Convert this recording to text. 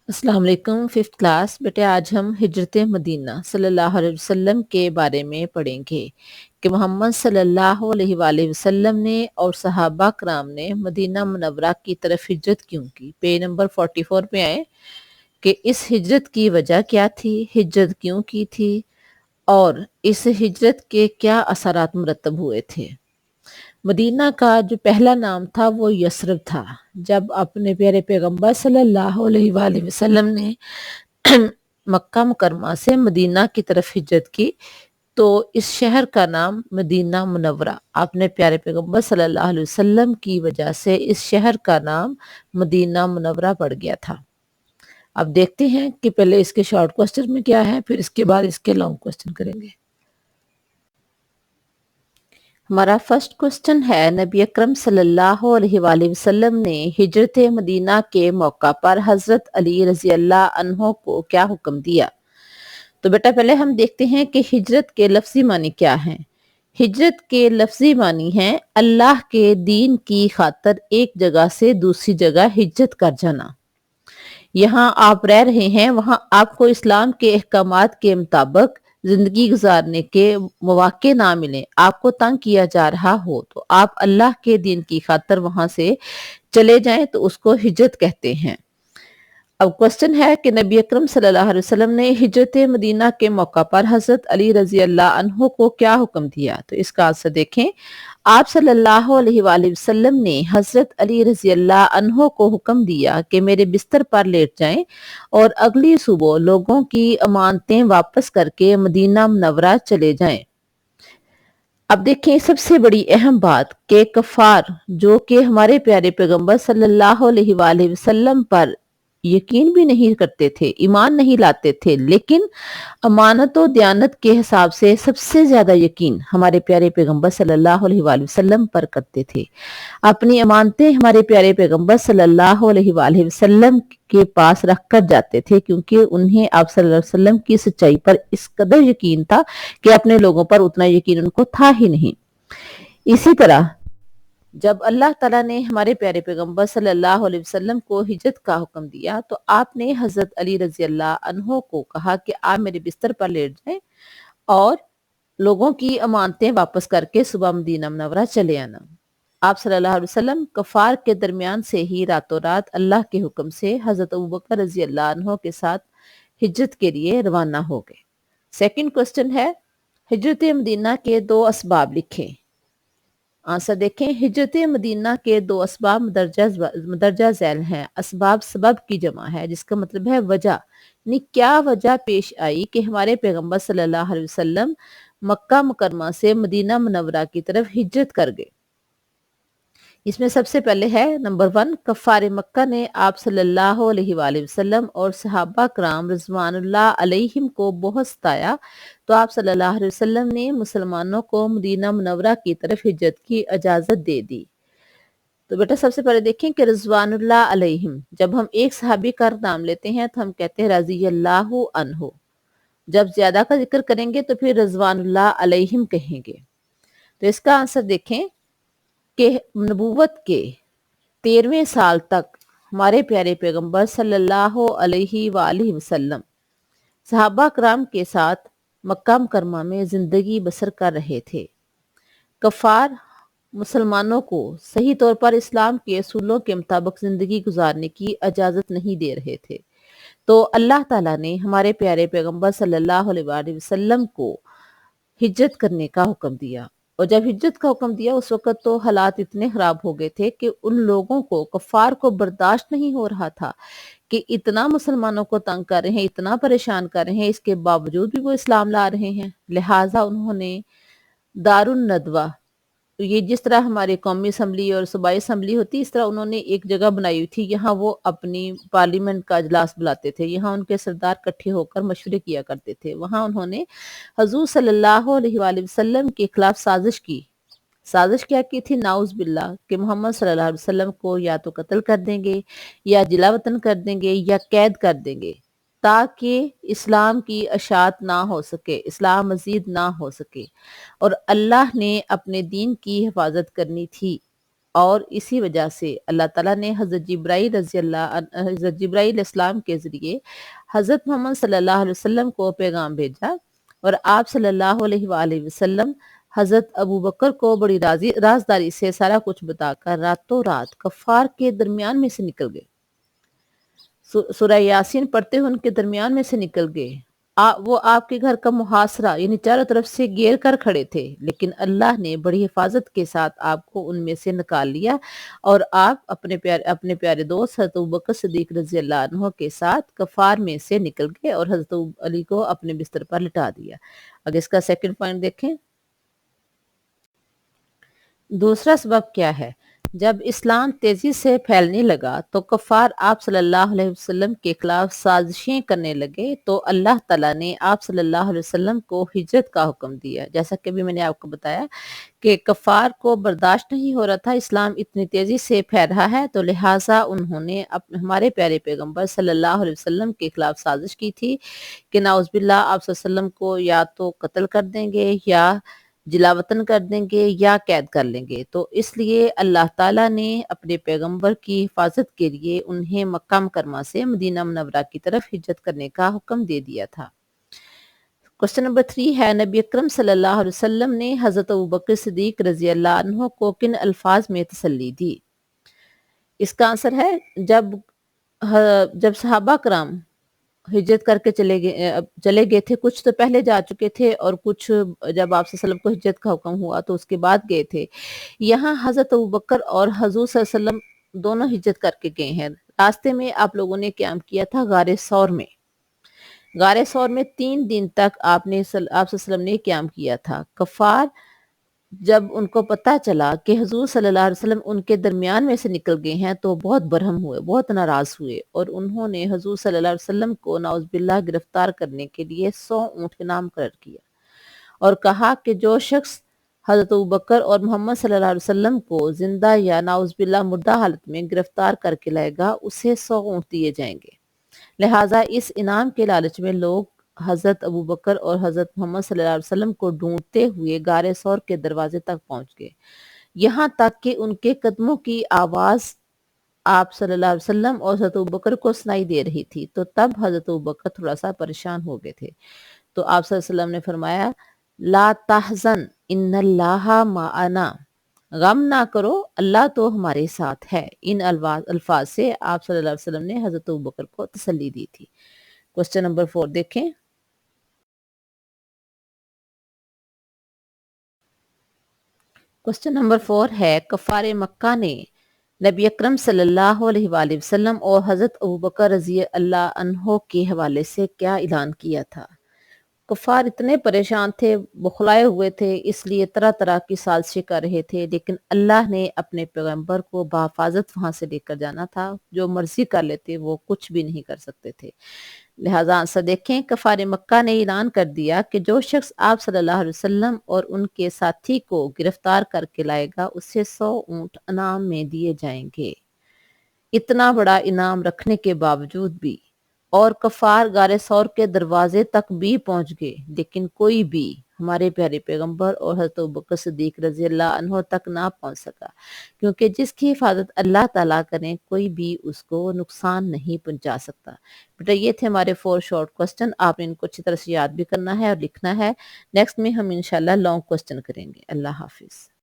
अस्सलाम वालेकुम। Fifth class बेटे, आज हम हिजरत मदीना सल्लल्लाहु अलैहि वसल्लम के बारे में पढ़ेंगे कि मोहम्मद सल्लल्लाहु अलैहि वसल्लम ने और सहाबा कराम ने मदीना मुनव्वरा की तरफ हिजरत क्यों की। पेज नंबर 44 पे आए कि इस हिजरत की वजह क्या थी, हिजरत क्यों की थी और इस हिजरत के क्या असरात मुरतब हुए थे। मदीना का जो पहला नाम था वो यसरब था। जब अपने प्यारे पैगंबर सल्लल्लाहु अलैहि वसल्लम ने मक्का मुकरमा से मदीना की तरफ हिजरत की तो इस शहर का नाम मदीना मुनव्वरा, अपने प्यारे पैगंबर सल्लल्लाहु अलैहि वसल्लम की वजह से इस शहर का नाम मदीना मुनव्वरा पड़ गया था। अब देखते हैं कि पहले इसके शॉर्ट क्वेश्चन में क्या है, फिर इसके बाद इसके लॉन्ग क्वेश्चन करेंगे। हमारा फर्स्ट क्वेश्चन है, नबी अकरम सल्लल्लाहु अलैहि वसल्लम ने हिजरत मदीना के मौका पर हजरत अली रजी अल्लाह अन्हो को क्या हुक्म दिया। तो बेटा पहले हम देखते हैं कि हिजरत के लफ्जी मानी क्या हैं। हिजरत के लफ्जी मानी हैं अल्लाह के दीन की खातर एक जगह से दूसरी जगह हिजरत कर जाना। यहाँ आप रह रहे हैं, वहाँ आपको इस्लाम के अहकामात के मुताबिक जिंदगी गुजारने के मौके ना मिले, आपको तंग किया जा रहा हो, तो आप अल्लाह के दीन की खातर वहां से चले जाएं तो उसको हिजरत कहते हैं। अब क्वेश्चन है कि नबी अकरम सल्लल्लाहु अलैहि वसल्लम ने हिजरत मदीना के मौका पर हजरत अली रजी अल्लाह अन्हो को क्या हुक्म दिया। तो इसका आंसर देखें, आप सल्लल्लाहु अलैहि वसल्लम ने हजरत अली रजी अल्लाह अन्हो को हुक्म दिया कि मेरे बिस्तर पर लेट जाएं और अगली सुबह लोगों की अमानतें वापस करके मदीना मुनव्वरा चले जाएं। अब देखें सबसे बड़ी अहम बात कि कफार जो कि हमारे प्यारे पैगंबर सल्लल्लाहु अलैहि वसल्लम पर यकीन भी नहीं करते थे, ईमान नहीं लाते थे, लेकिन अमानत और दयानत के हिसाब से सबसे ज्यादा यकीन हमारे प्यारे पैगंबर सल्लल्लाहु अलैहि वसल्लम पर करते थे। अपनी अमानतें हमारे प्यारे पैगंबर सल्लल्लाहु अलैहि वसल्लम के पास रख कर जाते थे, क्योंकि उन्हें आप सल्लल्लाहु अलैहि वसल्लम की सच्चाई पर इस कदर यकीन था कि अपने लोगों पर उतना यकीन उनको था ही नहीं। इसी तरह जब अल्लाह ताला ने हमारे प्यारे पैगंबर सल्लल्लाहु अलैहि वसल्लम को हिजरत का हुक्म दिया तो आपने हजरत अली रजी अल्लाह अन्हो को कहा कि आप मेरे बिस्तर पर लेट जाएं और लोगों की अमानतें वापस करके सुबह मदीना मुनव्वरा चले आना। आप सल्लल्लाहु अलैहि वसल्लम कफार के दरमियान से ही रातों रात अल्लाह के हुक्म से हजरत अबू बकर रजी अल्लाह अन्हो के साथ हिजरत के लिए रवाना हो गए। सेकंड क्वेश्चन है, हिजरत मदीना के दो असबाब लिखें। आंसर देखें, हिजरत मदीना के दो असबाब मदरजा झैल हैं। असबाब सबब की जमा है, जिसका मतलब है वजह, यानी क्या वजह पेश आई कि हमारे पैगंबर सल्लल्लाहु अलैहि वसल्लम मक्का मुकरमा से मदीना मुनव्वरा की तरफ हिजरत कर गए। इसमें सबसे पहले है नंबर 1, कफार मक्का ने आप सल्लल्लाहु अलैहि वसल्लम और सहाबा कराम रिजवानुल्लाह अलैहिम को बहुत सताया, तो आप सल्लल्लाहु अलैहि वसल्लम ने मुसलमानों को मदीना मुनव्वरा की तरफ हिजरत की इजाजत दे दी। तो बेटा सबसे पहले देखें कि रिजवानुल्लाह अलैहिम, जब हम एक सहाबी का नाम लेते हैं तो हम कहते हैं रजी अल्लाहु अन्हु। जब ज्यादा का जिक्र करेंगे तो फिर रिजवानुल्लाह अलैहिम कहेंगे। तो इसका आंसर देखें कि नबूवत के 13वें साल तक हमारे प्यारे पैगंबर सल्लल्लाहु अलैहि वसल्लम सहाबा कराम के साथ मक्का मुकरमा में जिंदगी बसर कर रहे थे। कफार मुसलमानों को सही तौर पर इस्लाम के असूलों के मुताबिक जिंदगी गुजारने की इजाजत नहीं दे रहे थे, तो अल्लाह ताला ने हमारे प्यारे पैगंबर सल्लल्लाहु अलैहि वसल्लम को हिजरत करने का हुक्म दिया। और जब हिजरत का हुक्म दिया उस वक्त तो हालात इतने खराब हो गए थे कि उन लोगों को, कफार को बर्दाश्त नहीं हो रहा था कि इतना मुसलमानों को तंग कर रहे हैं, इतना परेशान कर रहे हैं, इसके बावजूद भी वो इस्लाम ला रहे हैं। लिहाजा उन्होंने दारुन नदवा, तो ये जिस तरह हमारे कौमी असम्बली और सूबाई असम्बली होती है, इस तरह उन्होंने एक जगह बनाई हुई थी, यहाँ वो अपनी पार्लियामेंट का इजलास बुलाते थे, यहाँ उनके सरदार इकट्ठे होकर मशवरे किया करते थे। वहाँ उन्होंने हजूर सल्लल्लाहु अलैहि वसल्लम के खिलाफ साजिश की। साजिश क्या की थी, नाउज बिल्ला, कि मोहम्मद सल्लल्लाहु अलैहि वसल्लम को या तो कत्ल कर देंगे या जिला वतन कर देंगे या कैद कर देंगे, ताकि इस्लाम की अशात ना हो सके, इस्लाम मजीद ना हो सके। और अल्लाह ने अपने दीन की हिफाजत करनी थी, اور اسی وجہ سے اللہ تعالیٰ نے حضرت جبرائیل علیہ السلام کے ذریعے حضرت محمد صلی اللہ علیہ وسلم کو پیغام بھیجا، اور آپ صلی اللہ علیہ وآلہ وسلم حضرت ابو بکر کو بڑی رازداری سے سارا کچھ بتا کر راتوں رات کفار کے درمیان میں سے نکل گئے، سورہ یاسین پڑھتے ہوئے ان کے درمیان میں سے نکل گئے۔ وہ آپ کے گھر کا محاصرہ یعنی چاروں طرف سے گھیر کر کھڑے تھے، لیکن اللہ نے بڑی حفاظت کے ساتھ آپ کو ان میں سے نکال لیا، اور آپ اپنے پیارے دوست حضرت ابوبکر صدیق رضی اللہ عنہ کے ساتھ کفار میں سے نکل گئے اور حضرت علی کو اپنے بستر پر لٹا دیا۔ اگر اس کا سیکنڈ پوائنٹ دیکھیں، دوسرا سبب کیا ہے؟ جب اسلام تیزی سے پھیلنے لگا تو کفار آپ صلی اللہ علیہ وسلم کے خلاف سازشیں کرنے لگے، تو اللہ تعالیٰ نے آپ صلی اللہ علیہ وسلم کو ہجرت کا حکم دیا۔ جیسا کہ بھی میں نے آپ کو بتایا کہ کفار کو برداشت نہیں ہو رہا تھا اسلام اتنی تیزی سے پھیل رہا ہے، تو لہٰذا انہوں نے ہمارے پیارے پیغمبر صلی اللہ علیہ وسلم کے خلاف سازش کی تھی کہ نعوذ باللہ آپ صلی اللہ علیہ وسلم کو یا تو قتل کر دیں گے، یا جلا وطن کر دیں گے، یا قید کر لیں گے۔ تو اس لیے اللہ تعالیٰ نے اپنے پیغمبر کی حفاظت کے لیے انہیں مکہ مکرمہ سے مدینہ منورہ کی طرف ہجرت کرنے کا حکم دے دیا تھا۔ کوسچن نمبر 3 ہے، نبی اکرم صلی اللہ علیہ وسلم نے حضرت ابوبکر صدیق رضی اللہ عنہ کو کن الفاظ میں تسلی دی؟ اس کا آنسر ہے جب صحابہ کرام ہجرت کر کے چلے گئے تھے، کچھ تو پہلے جا چکے تھے اور کچھ جب آپ صلی اللہ علیہ وسلم کو ہجرت کا حکم ہوا تو اس کے بعد گئے تھے۔ یہاں حضرت ابوبکر اور حضور صلی اللہ علیہ وسلم دونوں ہجرت کر کے گئے ہیں۔ راستے میں آپ لوگوں نے قیام کیا تھا غار ثور میں۔ غار ثور میں 3 دن تک آپ صلی اللہ علیہ وسلم نے قیام کیا تھا۔ کفار جب ان کو پتہ چلا کہ حضور صلی اللہ علیہ وسلم ان کے درمیان میں سے نکل گئے ہیں تو بہت برہم ہوئے، بہت ناراض ہوئے، اور انہوں نے حضور صلی اللہ علیہ وسلم کو نعوذ باللہ گرفتار کرنے کے لیے 100 اونٹ انعام مقرر کیا، اور کہا کہ جو شخص حضرت ابوبکر اور محمد صلی اللہ علیہ وسلم کو زندہ یا نعوذ باللہ مردہ حالت میں گرفتار کر کے لائے گا اسے 100 اونٹ دیے جائیں گے۔ لہٰذا اس انعام کے لالچ میں لوگ حضرت ابوبکر اور حضرت محمد صلی اللہ علیہ وسلم کو ڈھونڈتے ہوئے غار ثور کے دروازے تک پہنچ گئے، یہاں تک کہ ان کے قدموں کی آواز آپ صلی اللہ علیہ وسلم اور حضرت ابوبکر کو سنائی دے رہی تھی۔ تو تب حضرت ابوبکر تھوڑا سا پریشان ہو گئے تھے، تو آپ صلی اللہ علیہ وسلم نے فرمایا لا تحزن ان اللہ معنا، غم نہ کرو اللہ تو ہمارے ساتھ ہے۔ ان الفاظ سے آپ صلی اللہ علیہ وسلم نے حضرت ابوبکر کو تسلی دی تھی۔ کوسچن نمبر 4 دیکھیں، کوسچن نمبر 4 ہے، کفار مکہ نے نبی اکرم صلی اللہ علیہ وآلہ وسلم اور حضرت ابوبکر رضی اللہ عنہ کے حوالے سے کیا اعلان کیا تھا؟ کفار اتنے پریشان تھے، بخلائے ہوئے تھے، اس لیے طرح طرح کی سازشیں کر رہے تھے، لیکن اللہ نے اپنے پیغمبر کو بحفاظت وہاں سے لے کر جانا تھا۔ جو مرضی کر لیتے وہ کچھ بھی نہیں کر سکتے تھے۔ لہٰذا آنسر دیکھیں، کفار مکہ نے اعلان کر دیا کہ جو شخص آپ صلی اللہ علیہ وسلم اور ان کے ساتھی کو گرفتار کر کے لائے گا اسے 100 اونٹ انعام میں دیے جائیں گے۔ اتنا بڑا انعام رکھنے کے باوجود بھی اور کفار غار ثور کے دروازے تک بھی پہنچ گئے، لیکن کوئی بھی ہمارے پیارے پیغمبر اور حضرت ابوبکر صدیق رضی اللہ عنہ تک نہ پہنچ سکا، کیونکہ جس کی حفاظت اللہ تعالیٰ کریں کوئی بھی اس کو نقصان نہیں پہنچا سکتا۔ بیٹا یہ تھے ہمارے 4 شارٹ کوسچن، آپ نے ان کو اچھی طرح سے یاد بھی کرنا ہے اور لکھنا ہے۔ نیکسٹ میں ہم انشاءاللہ لانگ کوسچن کریں گے۔ اللہ حافظ۔